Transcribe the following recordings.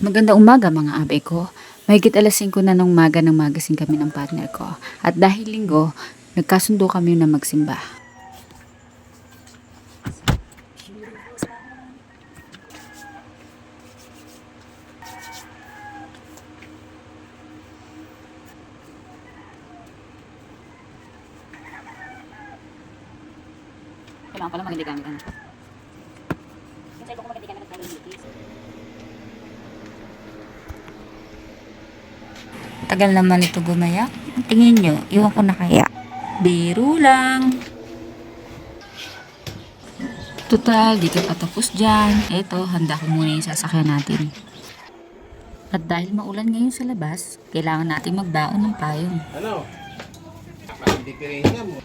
Magandang umaga mga abay ko. Mahigit alas 5 na ng umaga ng magasing kami ng partner ko. At dahil linggo, nagkasundo kami na magsimba. Kailangan pala maganda gamit ano. Kasi ko maganda gamit ng tagal naman ito gumaya. Tingin nyo, iwan ko na kaya. Biro lang. Total, di ka patapos dyan. Eto, handa ko muna yung sasakyan natin. At dahil maulan ngayon sa labas, kailangan natin magbaon ng payong. Ano? Diferensya mo.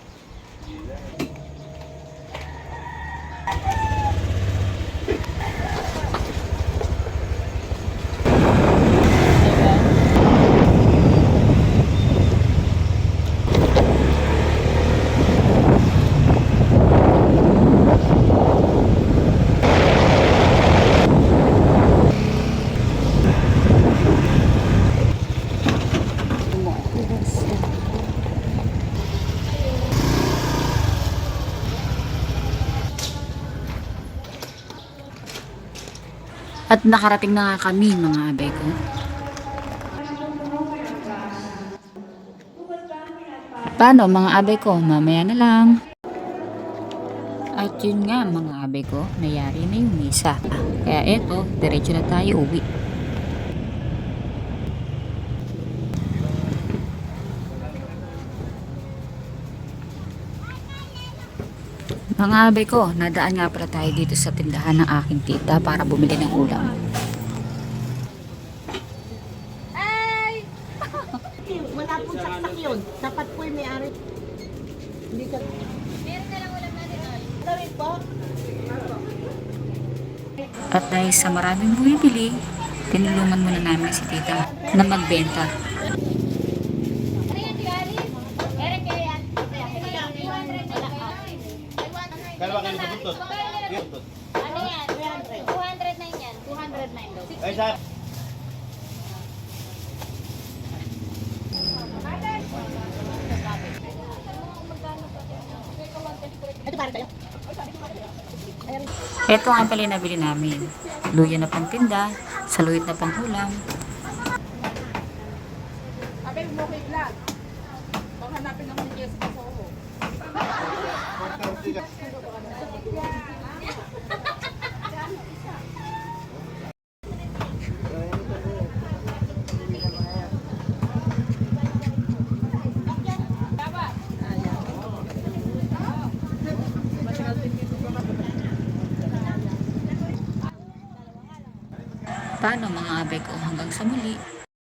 At nakarating na nga kami mga abay ko. Paano mga abay ko? Mamaya na lang. At yun nga mga abay ko, nayari na yung misa. Kaya eto, diretso na tayo uwi. Mga abay ko, nadaan nga pala tayo dito sa tindahan ng aking tita para bumili ng ulam. Ay! Wala pong saksak yun. Dapat po yung may-ari. Hindi ka... Meron na lang ulam natin, Ol. Gawin po? At dahil sa maraming bumibili, tinulungan muna namin si tita na magbenta. Kalawa kayo nabuntot. Buntot. Ano yan? 209 yan. 209 daw. Ay, sa... Ito para tayo. Ito nga pala yung nabili namin. Luya na pang tinda, saluit na pang ulam. Sabi mo kay vlog. Bang hanapin naman ni Jessica sa ulo. Paano mga abay ko hanggang sa muli?